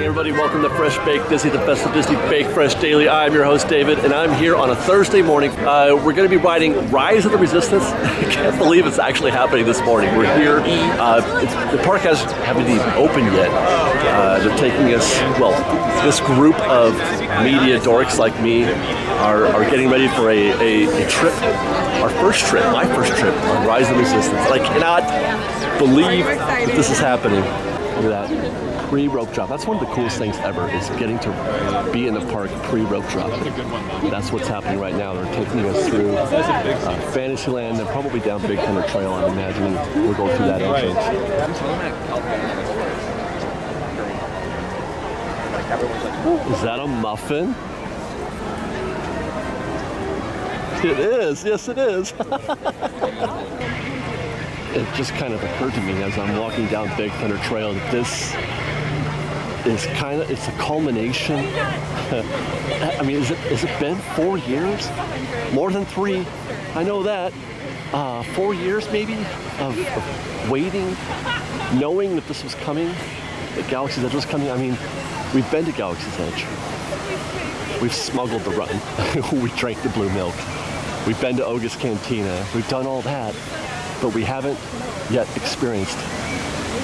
morning, everybody. Welcome to Fresh Baked Disney, the best of Disney Baked Fresh Daily. I'm your host, David, and I'm here on a Thursday morning. We're going to be riding Rise of the Resistance. I can't believe it's actually happening this morning. We're here. The park haven't even opened yet. They're taking us, well, this group of media dorks like me are getting ready for a trip. Our first trip, my first trip on Rise of the Resistance. I cannot believe that this is happening. Look at that. Pre-rope drop. That's one of the coolest things ever, is getting to be in the park pre-rope drop. That's what's happening right now. They're taking us through Fantasyland and probably down Big Thunder Trail. I'm imagining we'll go through that entrance. Is that a muffin? It is. Yes, it is. It just kind of occurred to me as I'm walking down Big Thunder Trail that this is it's a culmination. I mean, has it been 4 years? More than 3, I know that. 4 years maybe of waiting, knowing that this was coming, that Galaxy's Edge was coming. I mean, we've been to Galaxy's Edge. We've smuggled the run. We drank the blue milk. We've been to Oga's Cantina. We've done all that. But we haven't yet experienced,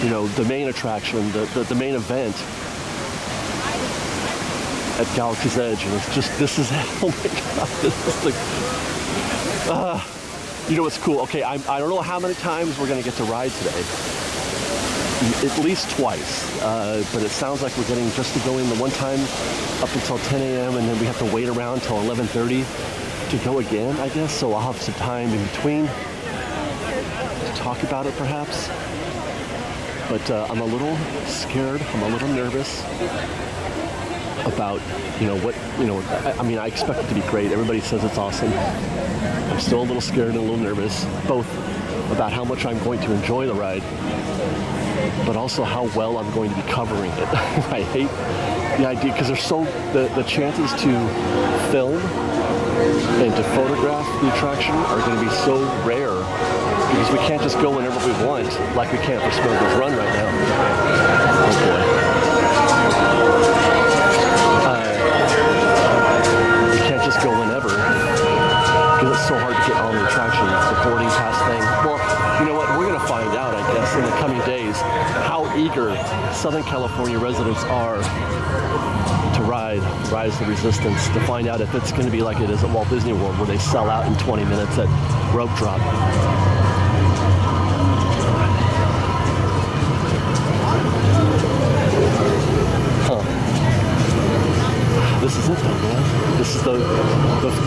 the main attraction, the main event at Galaxy's Edge. And it's just, this is, oh my God, this is like, what's cool? Okay, I don't know how many times we're gonna get to ride today. At least twice, but it sounds like we're getting just to go in the one time up until 10 a.m. and then we have to wait around till 11:30 to go again, I guess. So I'll have some time in between talk about it perhaps, but I'm a little scared, I'm a little nervous about I mean, I expect it to be great. Everybody says it's awesome. I'm still a little scared and a little nervous, both about how much I'm going to enjoy the ride, but also how well I'm going to be covering it. I hate the idea, because there's the chances to film and to photograph the attraction are going to be so rare, because we can't just go whenever we want, like we can for Smugglers Run right now. Oh boy. We can't just go whenever, because it's so hard to get on the attraction. The boarding pass thing. Well, you know what? We're going to find out, I guess, in the coming days, how eager Southern California residents are to ride Rise of the Resistance, to find out if it's going to be like it is at Walt Disney World, where they sell out in 20 minutes at rope drop. This is it though, man. This is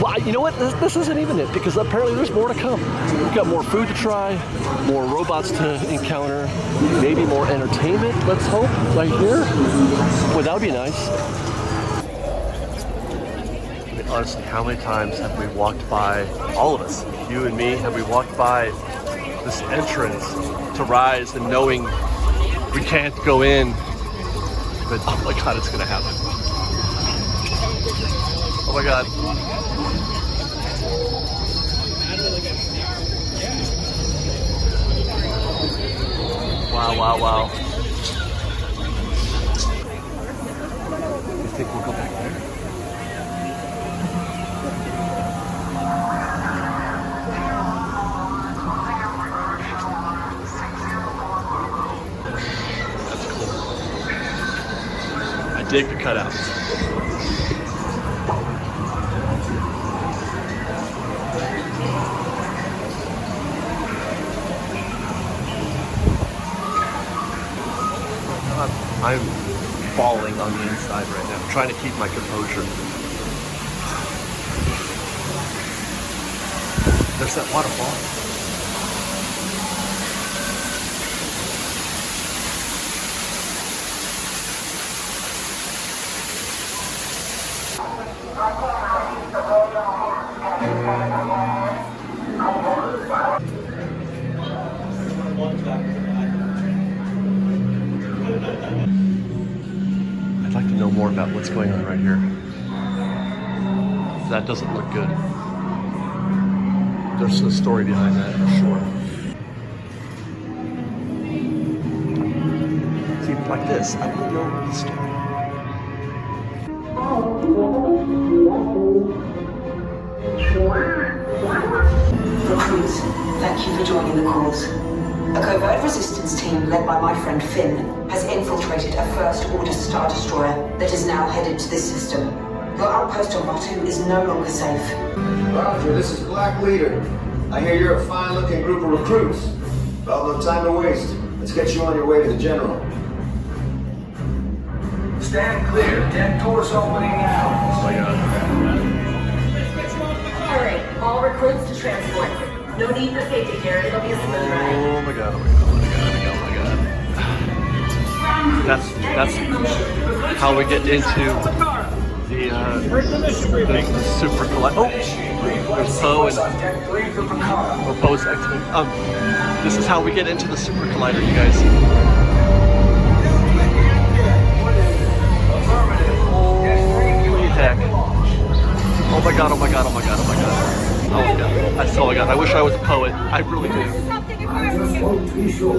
well, you know what? This isn't even it, because apparently there's more to come. We've got more food to try, more robots to encounter, maybe more entertainment, let's hope, right here. Well, that would be nice. I mean, honestly, how many times have we walked by, all of us, you and me, have we walked by this entrance to Rise and knowing we can't go in, but oh my God, it's gonna happen. Oh my God. Wow, wow, wow. You think we'll go back there? That's cool. I dig the cutouts. I'm falling on the inside right now. I'm trying to keep my composure. There's that waterfall. I'd like to know more about what's going on right here. That doesn't look good. There's a story behind that, for sure. See, like this, I want to know the story. Recruits, thank you for joining the cause. A covert resistance team led by my friend Finn has infiltrated a First Order Star Destroyer that is now headed to this system. Your outpost on Batu is no longer safe. Roger, this is Black Leader. I hear you're a fine-looking group of recruits. Well, no time to waste. Let's get you on your way to the General. Stand clear. Deck doors opening now. Oh my god. Hurry, all recruits to transport. No need for safety here. It'll be a smooth ride. Oh my god, oh my god, oh my god, oh my god. That's how we get into the super collect. Oh, there's Poe and Poe's X-Men. This is how we get into the super collider, you guys. Holy heck! Oh my god! Oh my god! Oh my god! Oh my god! Oh my god! Oh my god! I wish I was a poet. I really do. I just won't be sure.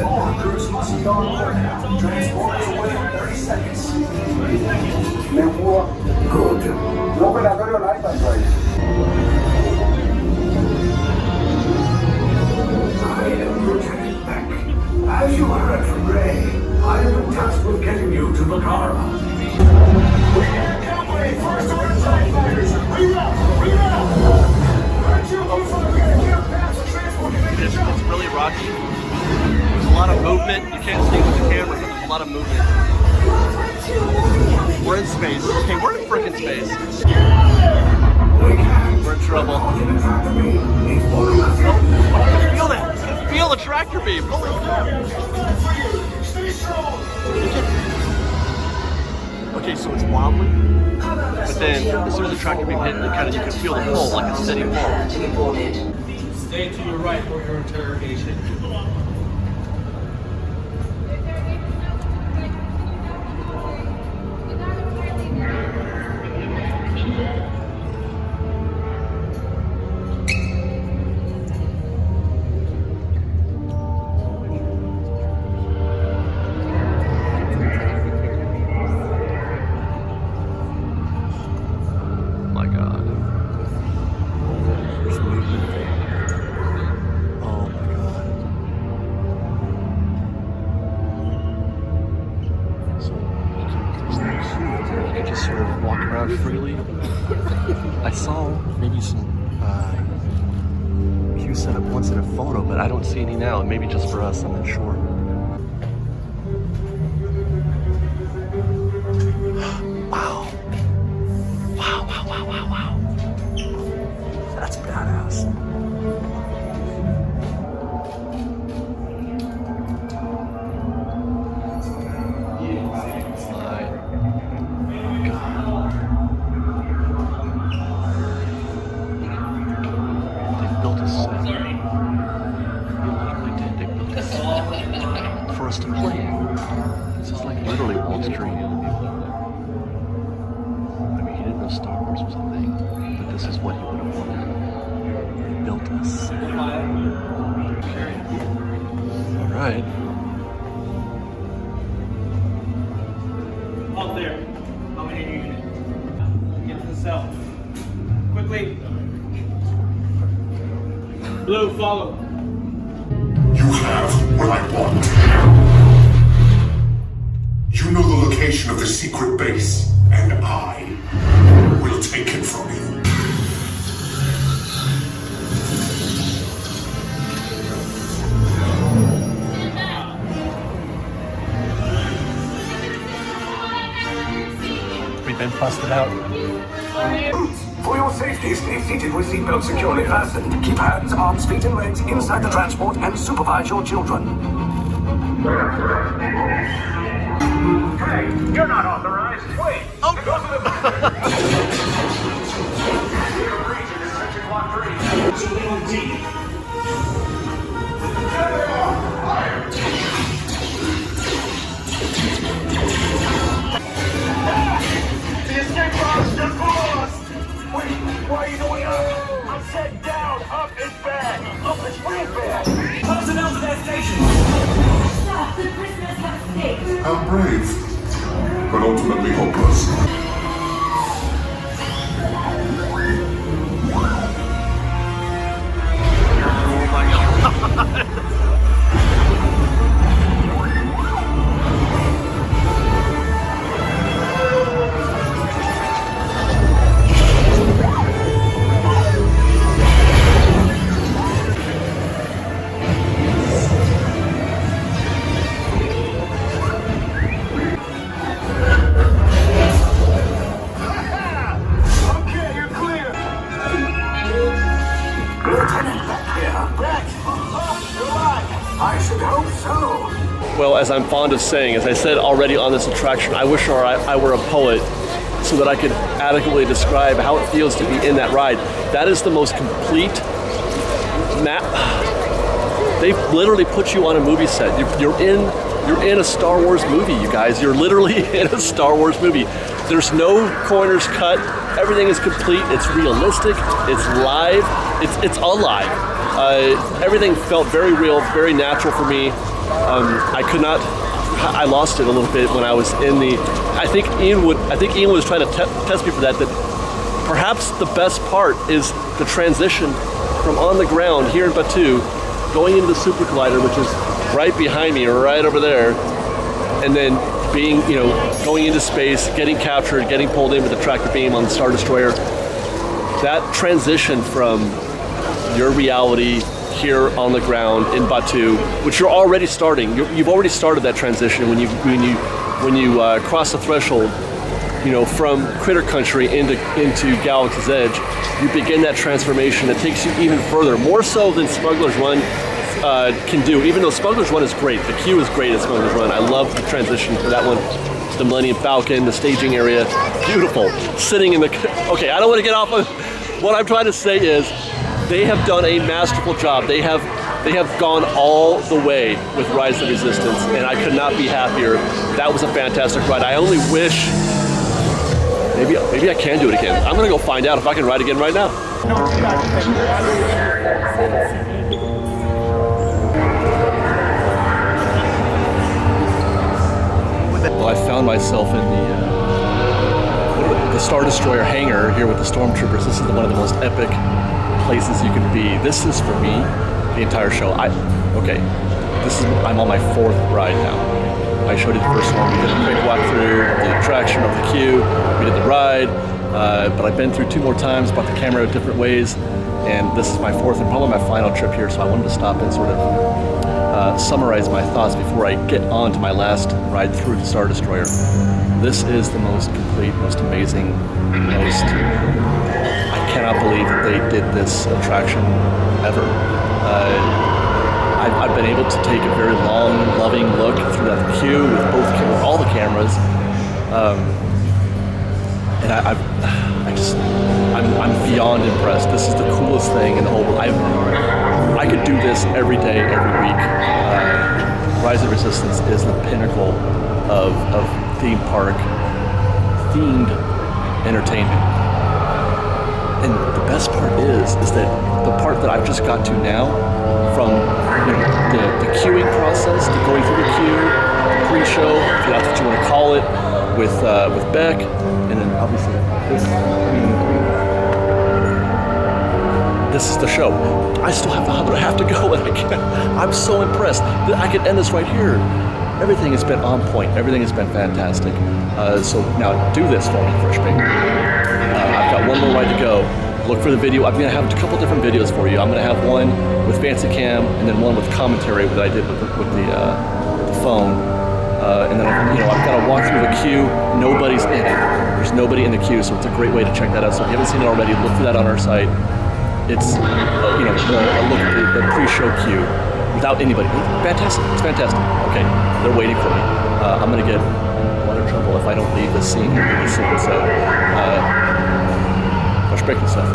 All recruits must be on board now. Transport is away in 30 seconds. Good. Laboratorio Light Enright. I am Lieutenant Beck. As you heard from Ray, I have been tasked with getting you to Makara. We can't company First Order TIE fighters. Reroute! It's really rocky. There's a lot of movement. You can't see with the camera, but there's a lot of movement. We're in space. Okay, we're in freaking space. We're in trouble. Oh, feel that! You can feel the tractor beam. Holy crap! Okay, so it's wobbly, but then as soon as the tractor beam hit, you can feel the pull, like a steady pull. Stay to your right for your interrogation. My God. There's movement. Oh my God. So you can just sort of walk around freely. I saw maybe some queue set up once in a photo, but I don't see any now. And maybe just for us, I'm not sure. Wow. Wow, wow, wow, wow, wow. That's badass. My God. They built a set. They literally did. They built a set for us to play in. This is like literally Walt's dream. Star Wars was a thing, but this is what he would have wanted. He built us. Alright. All clear. How many do you need? Get to the cell. Quickly. Blue, follow. You have what I want. You know the location of the secret base, and I will take it from you. We've been busted out. For your safety, stay seated with seatbelts securely fastened. Keep hands, arms, feet, and legs inside the transport and supervise your children. Hey, you're not authorized. Wait. Oh. The escape rods just lost! Wait, why are you going up? I said down, up is bad. Up is way bad. Personnel to that station. Stop, the prisoners have escaped. How brave, but ultimately hopeless. I should hope so. Well, as I'm fond of saying, as I said already on this attraction, I wish I were a poet so that I could adequately describe how it feels to be in that ride. That is the most complete map. They've literally put you on a movie set. You're in a Star Wars movie, you guys. You're literally in a Star Wars movie. There's no corners cut. Everything is complete. It's realistic. It's live. It's alive. Everything felt very real, very natural for me. I lost it a little bit when I was in the. I think Ian was trying to test me for that. That perhaps the best part is the transition from on the ground here in Batuu, going into the super glider, which is right behind me, right over there, and then being, going into space, getting captured, getting pulled in with the tractor beam on the Star Destroyer. That transition from your reality here on the ground in Batuu, which you're already starting. You've already started that transition when you cross the threshold, from Critter Country into Galaxy's Edge. You begin that transformation. It takes you even further, more so than Smugglers Run can do. Even though Smugglers Run is great, the queue is great at Smugglers Run. I love the transition for that one. The Millennium Falcon, the staging area, beautiful. Sitting in the. Okay, I don't want to get off of. What I'm trying to say is, they have done a masterful job. They have gone all the way with Rise of the Resistance, and I could not be happier. That was a fantastic ride. I only wish maybe I can do it again. I'm gonna go find out if I can ride again right now. Well, I found myself in the Star Destroyer hangar here with the Stormtroopers. This is one of the most epic places you can be. This is for me the entire show. I'm on my 4th ride now. I showed you the first one. We did a quick walkthrough of the attraction, of the queue. We did the ride, but I've been through 2 more times, brought the camera different ways, and this is my 4th and probably my final trip here. So I wanted to stop and sort of summarize my thoughts before I get on to my last ride through the Star Destroyer. This is the most complete, most amazing, I cannot believe that they did this attraction ever. I've been able to take a very long, loving look through that queue with all the cameras, and I'm beyond impressed. This is the coolest thing in the whole world. I could do this every day, every week. Rise of Resistance is the pinnacle of theme park themed entertainment. And the best part is that the part that I've just got to now, from the queuing process to going through the queue, the pre-show, if that's what you want to call it, with Beck, and then obviously this is the show. I still have to go, and I'm so impressed that I could end this right here. Everything has been on point. Everything has been fantastic. So now do this for me, Fresh Pig. I've got one more ride to go. Look for the video. I'm going to have a couple different videos for you. I'm going to have one with Fancy Cam and then one with commentary that I did with the phone. And then I've got to walk through the queue. Nobody's in it. There's nobody in the queue, so it's a great way to check that out. So if you haven't seen it already, look for that on our site. It's a look at the pre-show queue without anybody. Fantastic. It's fantastic. Okay, they're waiting for me. I'm going to get a lot of trouble if I don't leave this scene here pretty soon. So, let's break this up.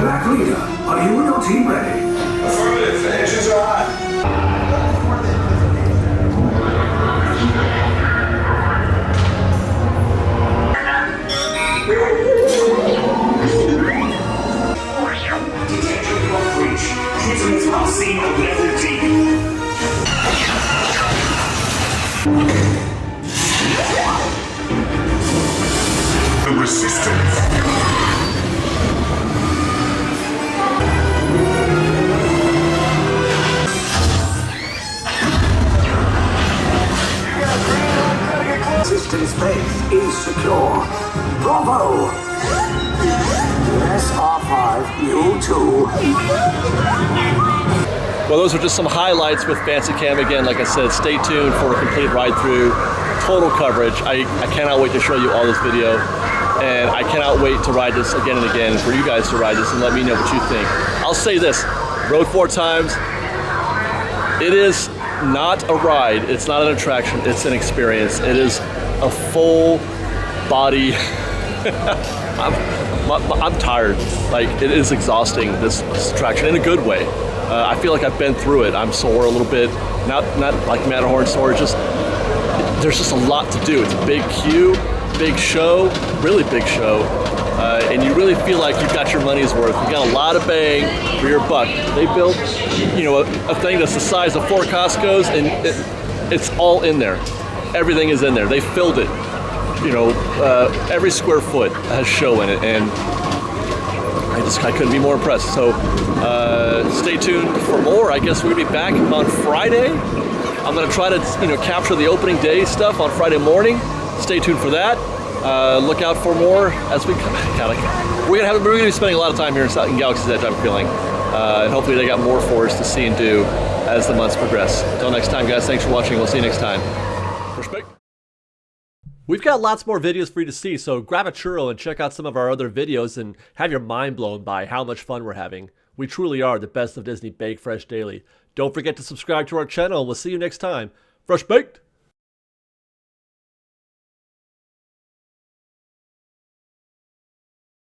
Black Leader, are you and your team ready? Affirmative, the engines are hot. The Resistance. Resistance base is secure. Bravo! Yes, R5, you too. Well, those are just some highlights with Fancy Cam. Again, like I said, stay tuned for a complete ride through total coverage. I cannot wait to show you all this video, and I cannot wait to ride this again and again, for you guys to ride this and let me know what you think. I'll say this, rode 4 times. It is not a ride, it's not an attraction, it's an experience. It is a full body, I'm tired. Like, it is exhausting, this attraction, in a good way. I feel like I've been through it. I'm sore a little bit, not like Matterhorn sore, just, there's just a lot to do. It's a big queue, big show, really big show. And you really feel like you've got your money's worth. You got a lot of bang for your buck. They built, you know, a thing that's the size of 4 Costco's, and it's all in there. Everything is in there. They filled it. You know, every square foot has show in it, and I couldn't be more impressed. So stay tuned for more. I guess we'll be back on Friday. I'm gonna try to, you know, capture the opening day stuff on Friday morning. Stay tuned for that. Look out for more as we're gonna be spending a lot of time here in Galaxy's Edge, I'm feeling, and hopefully they got more for us to see and do as the months progress. Until next time, guys, thanks for watching. We'll see you next time. Respect. We've got lots more videos for you to see, so grab a churro and check out some of our other videos and have your mind blown by how much fun we're having. We truly are the best of Disney Baked Fresh Daily. Don't forget to subscribe to our channel, and we'll see you next time. Fresh Baked!